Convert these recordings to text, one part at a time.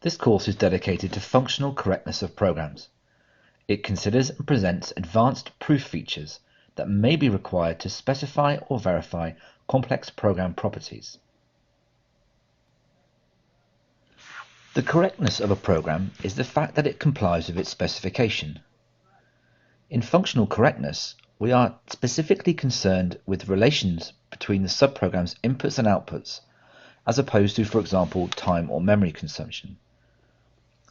This course is dedicated to functional correctness of programs. It considers and presents advanced proof features that may be required to specify or verify complex program properties. The correctness of a program is the fact that it complies with its specification. In functional correctness, we are specifically concerned with relations between the subprogram's inputs and outputs, as opposed to, for example, time or memory consumption.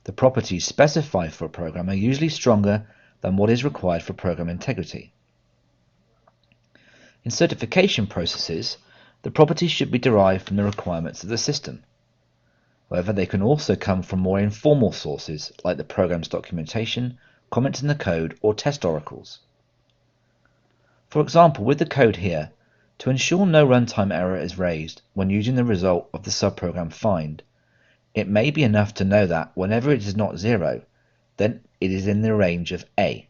The properties specified for a program are usually stronger than what is required for program integrity. In certification processes, the properties should be derived from the requirements of the system. However, they can also come from more informal sources like the program's documentation, comments in the code, or test oracles. For example, with the code here, to ensure no runtime error is raised when using the result of the subprogram find, it may be enough to know that whenever it is not 0, then it is in the range of A.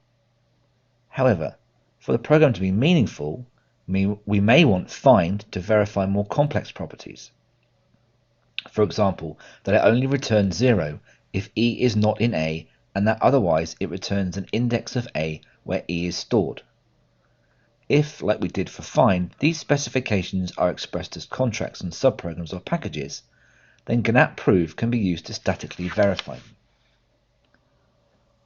However, for the program to be meaningful, we may want find to verify more complex properties. For example, that it only returns 0 if E is not in A, and that otherwise it returns an index of A where E is stored. If, like we did for find, these specifications are expressed as contracts and subprograms or packages, then GNATprove can be used to statically verify them.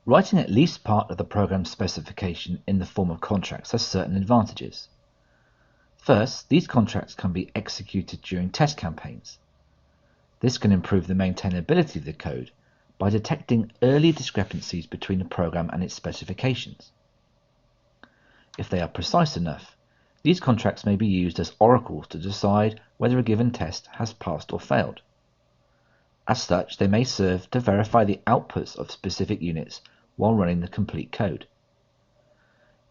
Writing at least part of the program specification in the form of contracts has certain advantages. First, these contracts can be executed during test campaigns. This can improve the maintainability of the code by detecting early discrepancies between the program and its specifications. If they are precise enough, these contracts may be used as oracles to decide whether a given test has passed or failed. As such, they may serve to verify the outputs of specific units while running the complete code.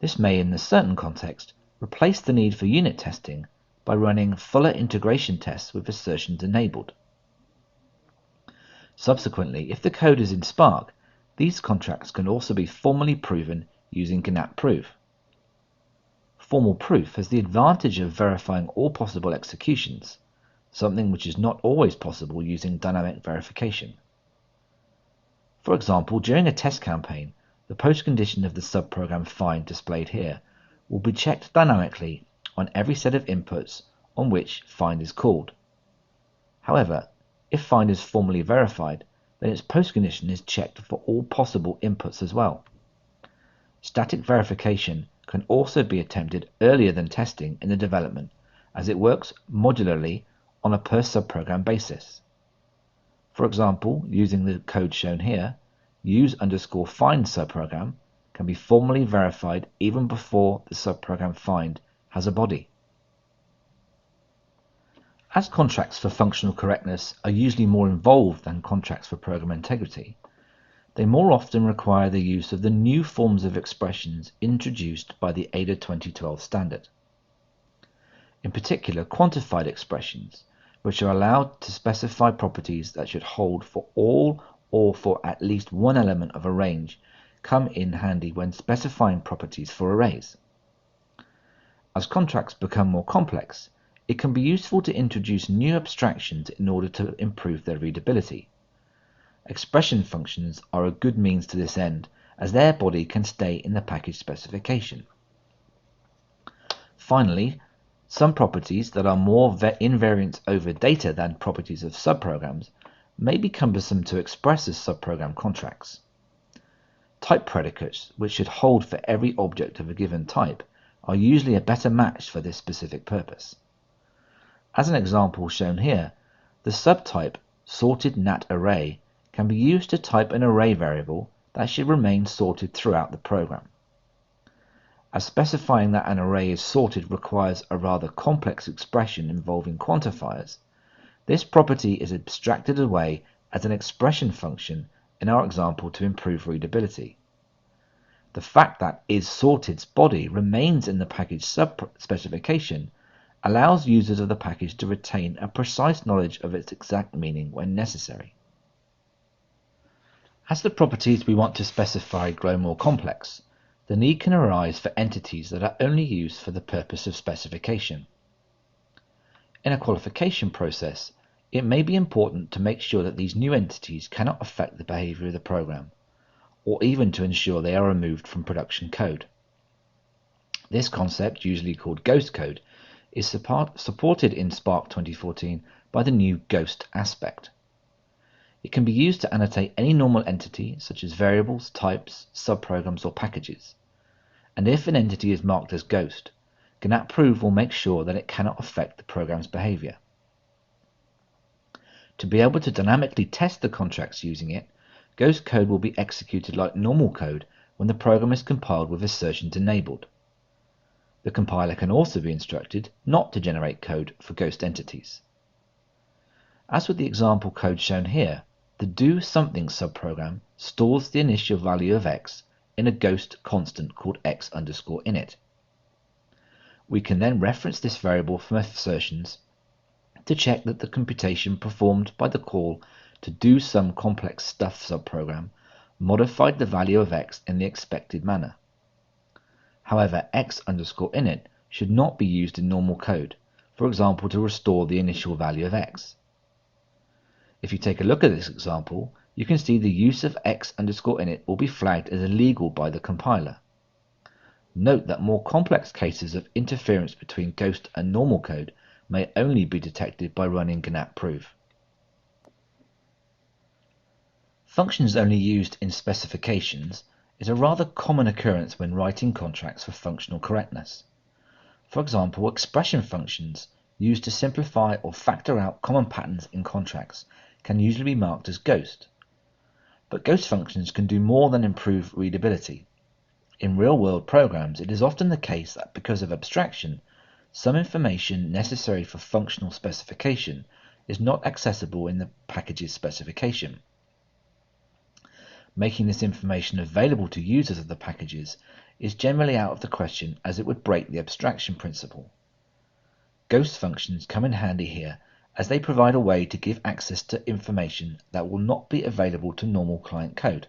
This may, in a certain context, replace the need for unit testing by running fuller integration tests with assertions enabled. Subsequently, if the code is in Spark, these contracts can also be formally proven using GNATprove. Formal proof has the advantage of verifying all possible executions, something which is not always possible using dynamic verification. For example, during a test campaign, the postcondition of the subprogram find displayed here will be checked dynamically on every set of inputs on which find is called. However, if find is formally verified, then its postcondition is checked for all possible inputs as well. Static verification can also be attempted earlier than testing in the development, as it works modularly on a per subprogram basis. For example, using the code shown here, use_find subprogram can be formally verified even before the subprogram find has a body. As contracts for functional correctness are usually more involved than contracts for program integrity, they more often require the use of the new forms of expressions introduced by the ADA 2012 standard. In particular, quantified expressions, which are allowed to specify properties that should hold for all or for at least one element of a range, come in handy when specifying properties for arrays. As contracts become more complex, it can be useful to introduce new abstractions in order to improve their readability. Expression functions are a good means to this end, as their body can stay in the package specification. Finally, some properties that are more invariant over data than properties of subprograms may be cumbersome to express as subprogram contracts. Type predicates, which should hold for every object of a given type, are usually a better match for this specific purpose. As an example shown here, the subtype sorted nat array can be used to type an array variable that should remain sorted throughout the program. As specifying that an array is sorted requires a rather complex expression involving quantifiers, this property is abstracted away as an expression function in our example to improve readability. The fact that isSorted's body remains in the package specification allows users of the package to retain a precise knowledge of its exact meaning when necessary. As the properties we want to specify grow more complex, the need can arise for entities that are only used for the purpose of specification. In a qualification process, It may be important to make sure that these new entities cannot affect the behavior of the program, or even to ensure they are removed from production code. This concept, usually called ghost code, is supported in Spark 2014 by the new ghost aspect. It can be used to annotate any normal entity, such as variables, types, subprograms, or packages. And if an entity is marked as ghost, GNATprove will make sure that it cannot affect the program's behavior. To be able to dynamically test the contracts using it, ghost code will be executed like normal code when the program is compiled with assertions enabled. The compiler can also be instructed not to generate code for ghost entities. As with the example code shown here, the do something subprogram stores the initial value of x in a ghost constant called x_init. We can then reference this variable from assertions to check that the computation performed by the call to do some complex stuff subprogram modified the value of x in the expected manner. However, x_init should not be used in normal code, for example to restore the initial value of x. If you take a look at this example, you can see the use of x_init will be flagged as illegal by the compiler. Note that more complex cases of interference between ghost and normal code may only be detected by running GNATprove. Functions only used in specifications is a rather common occurrence when writing contracts for functional correctness. For example, expression functions used to simplify or factor out common patterns in contracts can usually be marked as ghost. But ghost functions can do more than improve readability. In real-world programs, it is often the case that because of abstraction, some information necessary for functional specification is not accessible in the package's specification. Making this information available to users of the packages is generally out of the question, as it would break the abstraction principle. Ghost functions come in handy here, as they provide a way to give access to information that will not be available to normal client code.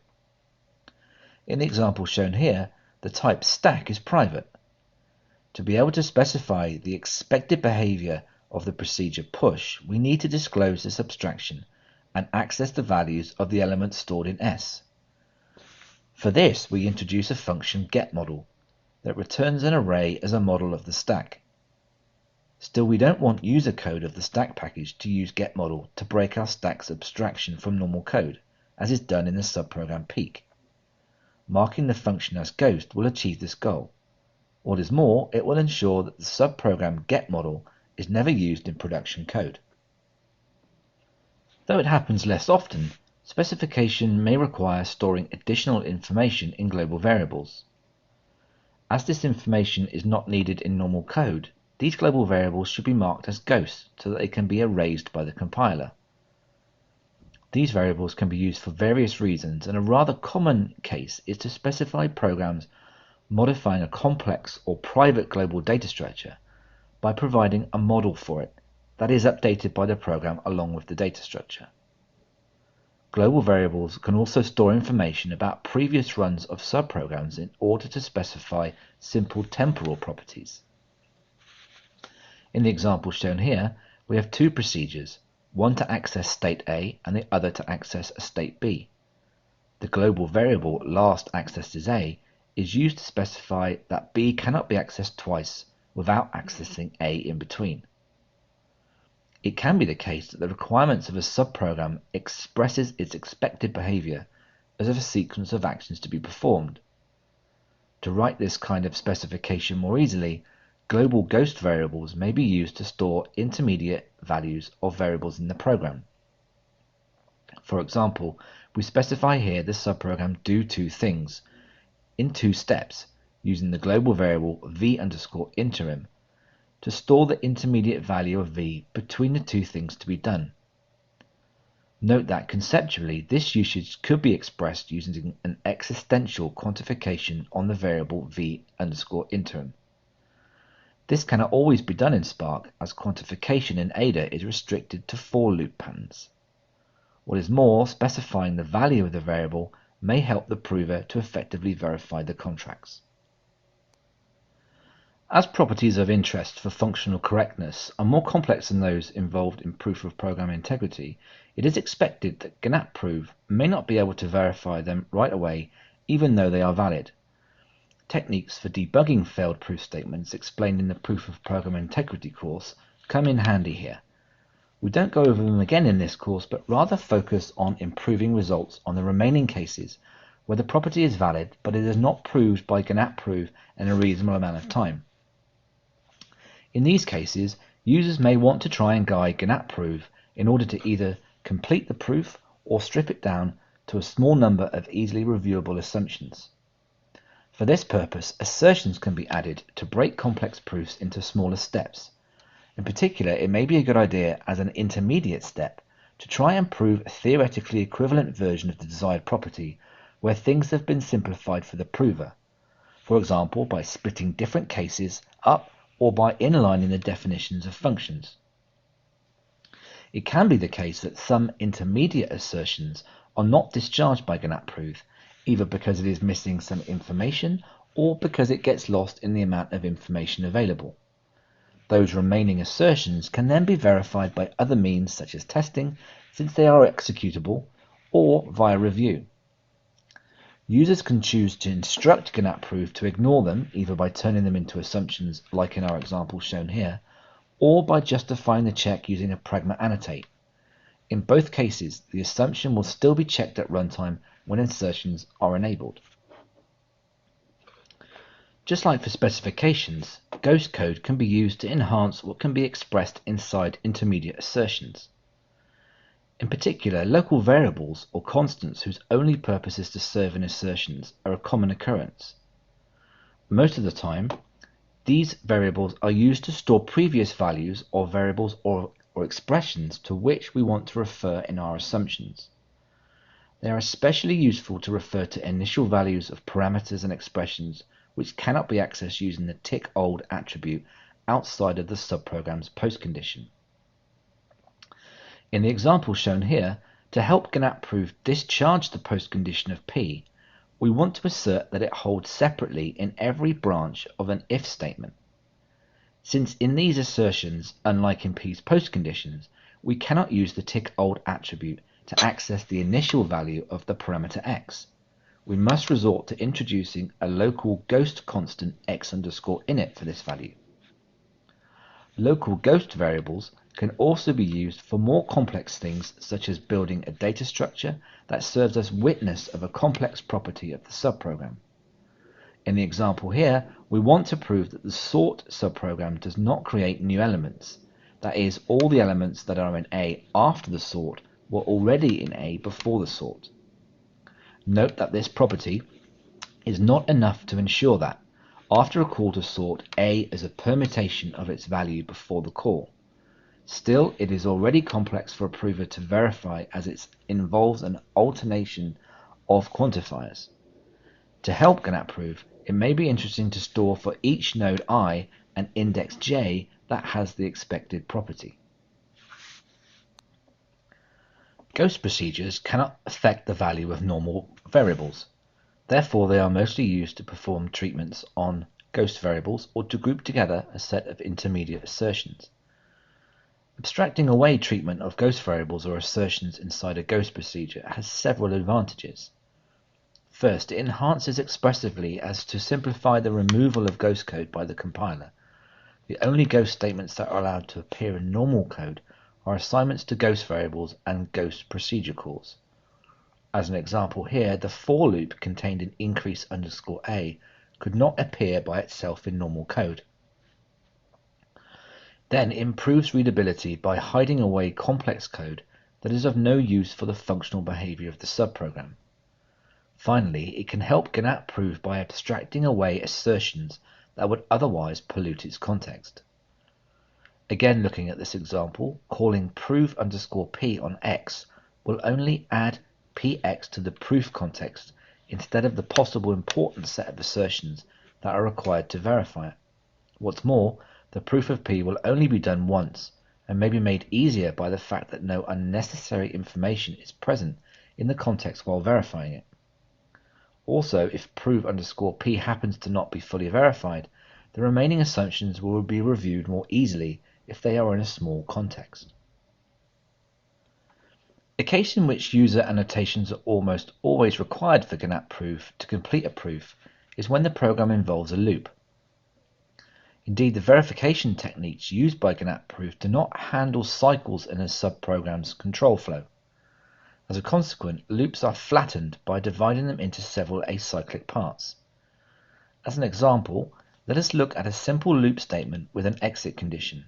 In the example shown here, the type stack is private. To be able to specify the expected behavior of the procedure push, we need to disclose this abstraction and access the values of the elements stored in S. For this, we introduce a function getModel that returns an array as a model of the stack. Still, we don't want user code of the stack package to use getModel to break our stack's abstraction from normal code, as is done in the subprogram peek. Marking the function as ghost will achieve this goal. What is more, it will ensure that the subprogram getModel is never used in production code. Though it happens less often, specification may require storing additional information in global variables. As this information is not needed in normal code, these global variables should be marked as ghosts so that they can be erased by the compiler. These variables can be used for various reasons, and a rather common case is to specify programs modifying a complex or private global data structure by providing a model for it that is updated by the program along with the data structure. Global variables can also store information about previous runs of subprograms in order to specify simple temporal properties. In the example shown here, we have two procedures, one to access state A and the other to access a state B. The global variable last accessed as A is used to specify that B cannot be accessed twice without accessing A in between. It can be the case that the requirements of a subprogram expresses its expected behavior as a sequence of actions to be performed. To write this kind of specification more easily, global ghost variables may be used to store intermediate values of variables in the program. For example, we specify here the subprogram do two things in two steps using the global variable v_interim to store the intermediate value of v between the two things to be done. Note that conceptually this usage could be expressed using an existential quantification on the variable v_interim. This cannot always be done in Spark, as quantification in Ada is restricted to for loop patterns. What is more, specifying the value of the variable may help the prover to effectively verify the contracts. As properties of interest for functional correctness are more complex than those involved in proof of program integrity, it is expected that GNATprove may not be able to verify them right away even though they are valid. Techniques for debugging failed proof statements explained in the Proof of Program Integrity course come in handy here. We don't go over them again in this course, but rather focus on improving results on the remaining cases where the property is valid but it is not proved by GNATprove in a reasonable amount of time. In these cases, users may want to try and guide GNATprove in order to either complete the proof or strip it down to a small number of easily reviewable assumptions. For this purpose, assertions can be added to break complex proofs into smaller steps. In particular, it may be a good idea as an intermediate step to try and prove a theoretically equivalent version of the desired property where things have been simplified for the prover, for example by splitting different cases up or by inlining the definitions of functions. It can be the case that some intermediate assertions are not discharged by GNATprove, either because it is missing some information or because it gets lost in the amount of information available. Those remaining assertions can then be verified by other means such as testing, since they are executable, or via review. Users can choose to instruct GNATprove to ignore them, either by turning them into assumptions like in our example shown here, or by justifying the check using a pragma annotate. In both cases, the assumption will still be checked at runtime when assertions are enabled. Just like for specifications, ghost code can be used to enhance what can be expressed inside intermediate assertions. In particular, local variables or constants whose only purpose is to serve in assertions are a common occurrence. Most of the time, these variables are used to store previous values or variables or expressions to which we want to refer in our assumptions. They are especially useful to refer to initial values of parameters and expressions which cannot be accessed using the tick-old attribute outside of the subprogram's postcondition. In the example shown here, to help GNATprove discharge the postcondition of P, we want to assert that it holds separately in every branch of an if statement. Since in these assertions, unlike in P's postconditions, we cannot use the tick-old attribute to access the initial value of the parameter x, we must resort to introducing a local ghost constant x_init for this value. Local ghost variables can also be used for more complex things such as building a data structure that serves as witness of a complex property of the subprogram. In the example here, we want to prove that the sort subprogram does not create new elements. That is, all the elements that are in A after the sort were already in A before the sort. Note that this property is not enough to ensure that, after a call to sort, A is a permutation of its value before the call. Still, it is already complex for a prover to verify as it involves an alternation of quantifiers. To help GNATprove, it may be interesting to store for each node I an index j that has the expected property. Ghost procedures cannot affect the value of normal variables. Therefore, they are mostly used to perform treatments on ghost variables or to group together a set of intermediate assertions. Abstracting away treatment of ghost variables or assertions inside a ghost procedure has several advantages. First, it enhances expressively as to simplify the removal of ghost code by the compiler. The only ghost statements that are allowed to appear in normal code are assignments to ghost variables and ghost procedure calls. As an example here, the for loop contained in increase_a could not appear by itself in normal code. Then it improves readability by hiding away complex code that is of no use for the functional behavior of the subprogram. Finally, it can help GNATprove by abstracting away assertions that would otherwise pollute its context. Again, looking at this example, calling prove_p on x will only add px to the proof context instead of the possible important set of assertions that are required to verify it. What's more, the proof of p will only be done once and may be made easier by the fact that no unnecessary information is present in the context while verifying it. Also, if prove_p happens to not be fully verified, the remaining assumptions will be reviewed more easily if they are in a small context. A case in which user annotations are almost always required for GNATprove to complete a proof is when the program involves a loop. Indeed, the verification techniques used by GNATprove do not handle cycles in a subprogram's control flow. As a consequence, loops are flattened by dividing them into several acyclic parts. As an example, let us look at a simple loop statement with an exit condition.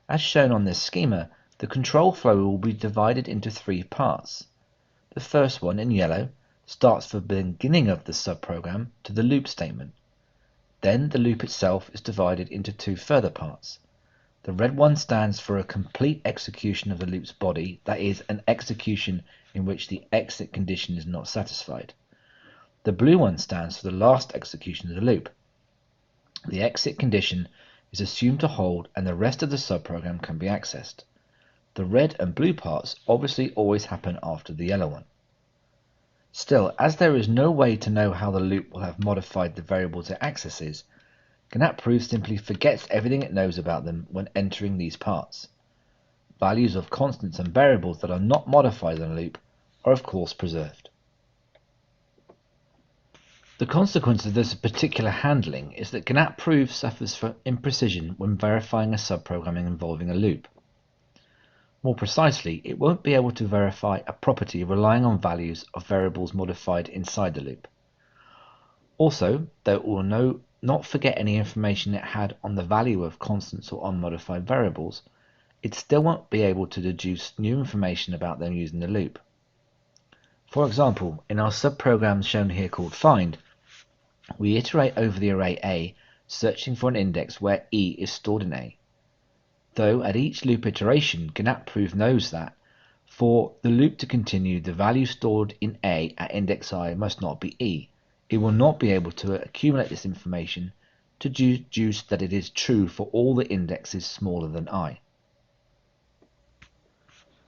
As shown on this schema, the control flow will be divided into three parts. The first one, in yellow, starts from the beginning of the subprogram to the loop statement. Then the loop itself is divided into two further parts. The red one stands for a complete execution of the loop's body, that is, an execution in which the exit condition is not satisfied. The blue one stands for the last execution of the loop. The exit condition is assumed to hold and the rest of the subprogram can be accessed. The red and blue parts obviously always happen after the yellow one. Still, as there is no way to know how the loop will have modified the variables it accesses, GNATprove simply forgets everything it knows about them when entering these parts. Values of constants and variables that are not modified in a loop are of course preserved. The consequence of this particular handling is that GNATprove suffers from imprecision when verifying a subprogramming involving a loop. More precisely, it won't be able to verify a property relying on values of variables modified inside the loop. Also, though it will not forget any information it had on the value of constants or unmodified variables, it still won't be able to deduce new information about them using the loop. For example, in our subprogram shown here called find, we iterate over the array A, searching for an index where E is stored in A. Though at each loop iteration, GNATprove knows that, for the loop to continue, the value stored in A at index I must not be E. It will not be able to accumulate this information to deduce that it is true for all the indexes smaller than I.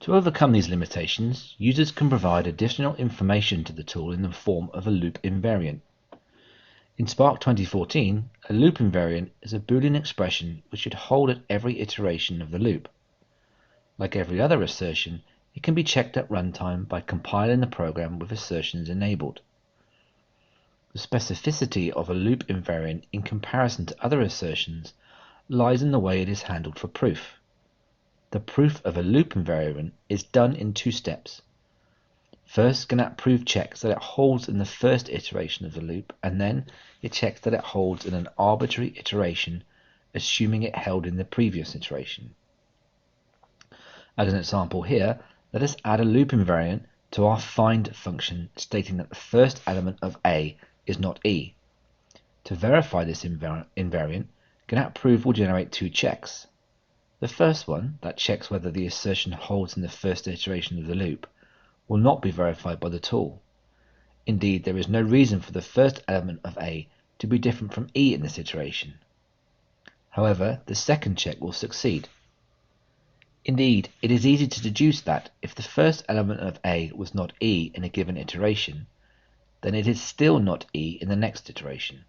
To overcome these limitations, users can provide additional information to the tool in the form of a loop invariant. In Spark 2014, a loop invariant is a Boolean expression which should hold at every iteration of the loop. Like every other assertion, it can be checked at runtime by compiling the program with assertions enabled. The specificity of a loop invariant in comparison to other assertions lies in the way it is handled for proof. The proof of a loop invariant is done in two steps. First, GNATprove checks that it holds in the first iteration of the loop, and then it checks that it holds in an arbitrary iteration, assuming it held in the previous iteration. As an example here, let us add a loop invariant to our find function stating that the first element of A is not E. To verify this invariant, GNATprove will generate two checks. The first one, that checks whether the assertion holds in the first iteration of the loop, will not be verified by the tool. Indeed, there is no reason for the first element of A to be different from E in this iteration. However, the second check will succeed. Indeed, it is easy to deduce that if the first element of A was not E in a given iteration, then it is still not E in the next iteration.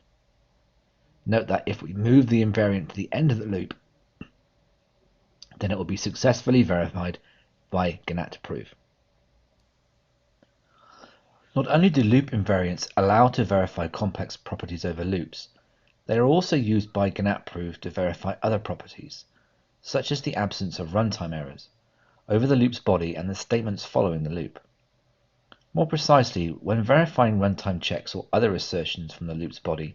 Note that if we move the invariant to the end of the loop, then it will be successfully verified by GNATprove. Not only do loop invariants allow to verify complex properties over loops, they are also used by GNATprove to verify other properties, such as the absence of runtime errors, over the loop's body and the statements following the loop. More precisely, when verifying runtime checks or other assertions from the loop's body,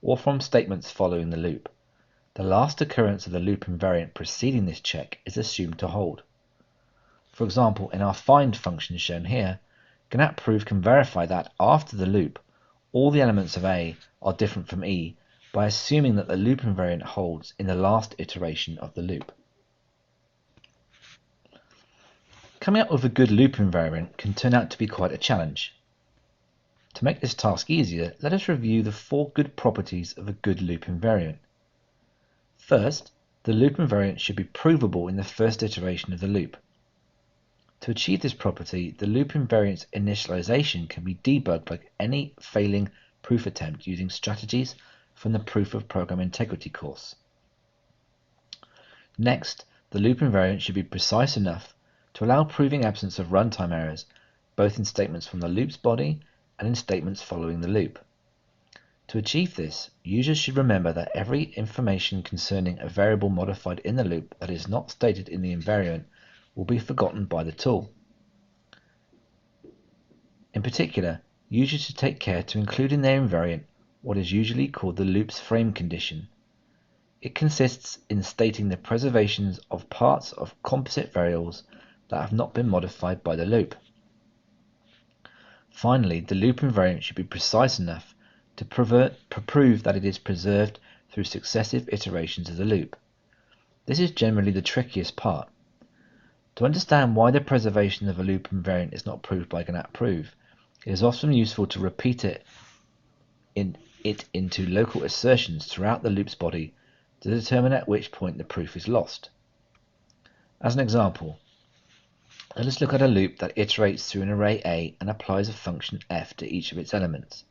or from statements following the loop, the last occurrence of the loop invariant preceding this check is assumed to hold. For example, in our find function shown here, GNATprove can verify that after the loop, all the elements of A are different from E by assuming that the loop invariant holds in the last iteration of the loop. Coming up with a good loop invariant can turn out to be quite a challenge. To make this task easier, let us review the 4 good properties of a good loop invariant. First, the loop invariant should be provable in the first iteration of the loop. To achieve this property, the loop invariant's initialization can be debugged like any failing proof attempt using strategies from the Proof of Program Integrity course. Next, the loop invariant should be precise enough to allow proving absence of runtime errors, both in statements from the loop's body and in statements following the loop. To achieve this, users should remember that every information concerning a variable modified in the loop that is not stated in the invariant will be forgotten by the tool. In particular, users should take care to include in their invariant what is usually called the loop's frame condition. It consists in stating the preservations of parts of composite variables that have not been modified by the loop. Finally, the loop invariant should be precise enough to prove that it is preserved through successive iterations of the loop. This is generally the trickiest part. To understand why the preservation of a loop invariant is not proved by GNATprove, it is often useful to repeat it into local assertions throughout the loop's body to determine at which point the proof is lost. As an example, let us look at a loop that iterates through an array A and applies a function f to each of its elements.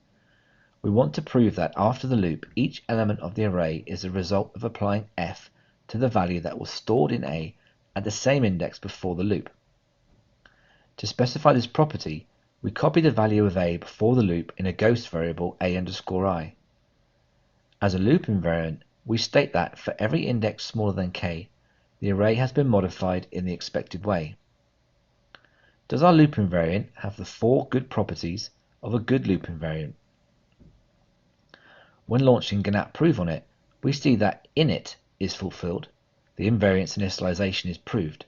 We want to prove that after the loop, each element of the array is the result of applying f to the value that was stored in A at the same index before the loop. To specify this property, we copy the value of A before the loop in a ghost variable A_i. As a loop invariant, we state that for every index smaller than k, the array has been modified in the expected way. Does our loop invariant have the 4 good properties of a good loop invariant? When launching GNATprove on it, we see that init is fulfilled, the invariant's initialization is proved.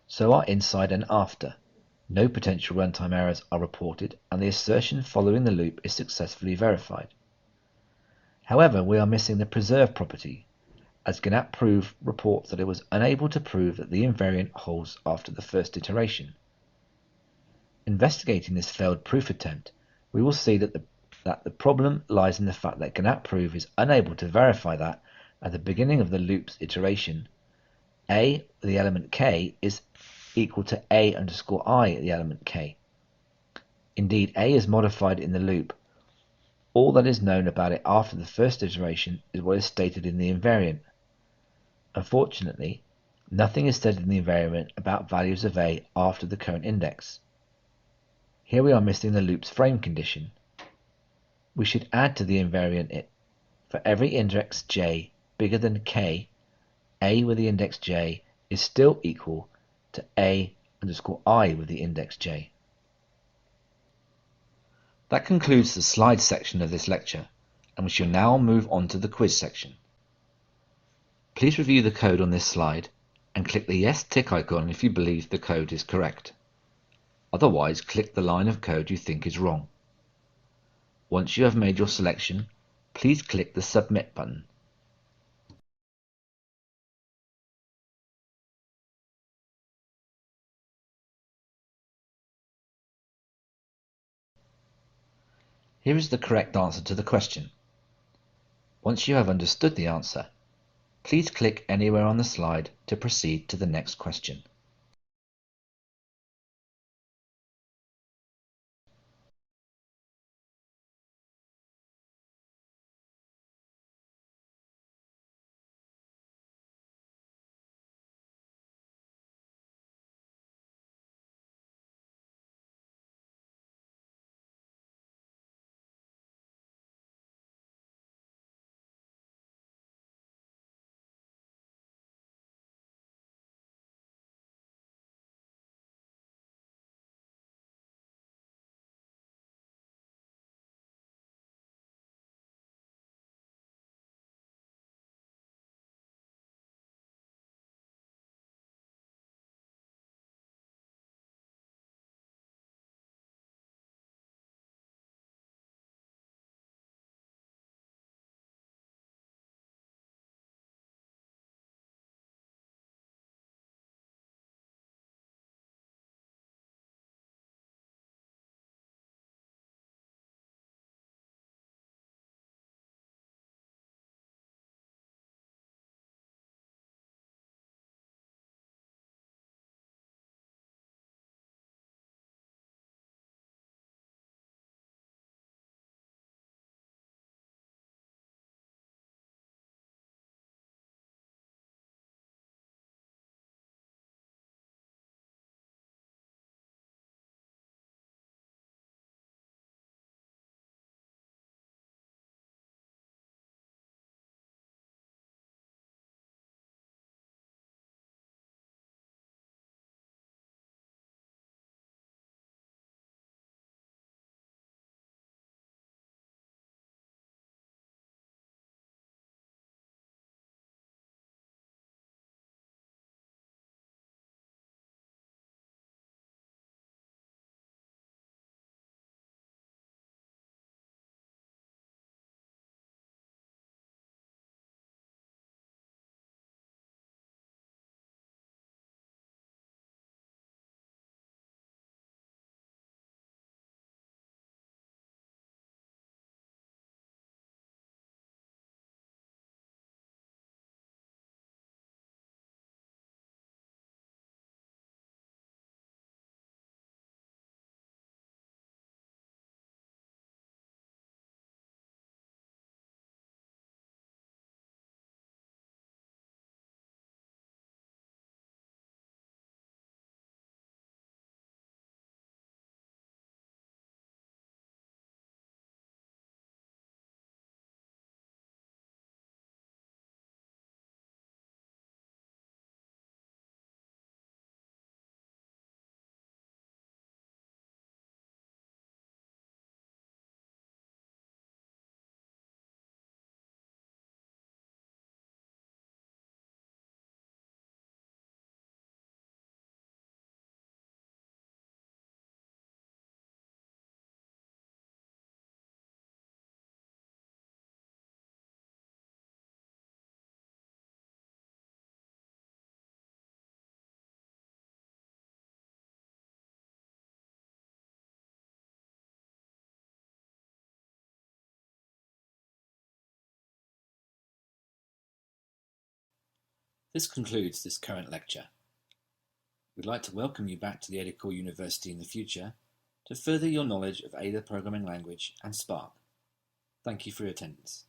So are inside and after. No potential runtime errors are reported, and the assertion following the loop is successfully verified. However, we are missing the preserve property, as GNATprove reports that it was unable to prove that the invariant holds after the first iteration. Investigating this failed proof attempt, we will see that the problem lies in the fact that GNATprove is unable to verify that at the beginning of the loop's iteration, A, the element k, is equal to A_i, the element k. Indeed, A is modified in the loop. All that is known about it after the first iteration is what is stated in the invariant. Unfortunately, nothing is said in the invariant about values of A after the current index. Here we are missing the loop's frame condition. We should add to the invariant for every index j bigger than k, A with the index j is still equal to A_i with the index j. That concludes the slides section of this lecture, and we shall now move on to the quiz section. Please review the code on this slide and click the yes tick icon if you believe the code is correct. Otherwise, click the line of code you think is wrong. Once you have made your selection, please click the Submit button. Here is the correct answer to the question. Once you have understood the answer, please click anywhere on the slide to proceed to the next question. This concludes this current lecture. We'd like to welcome you back to the Ada Core University in the future to further your knowledge of Ada programming language and Spark. Thank you for your attendance.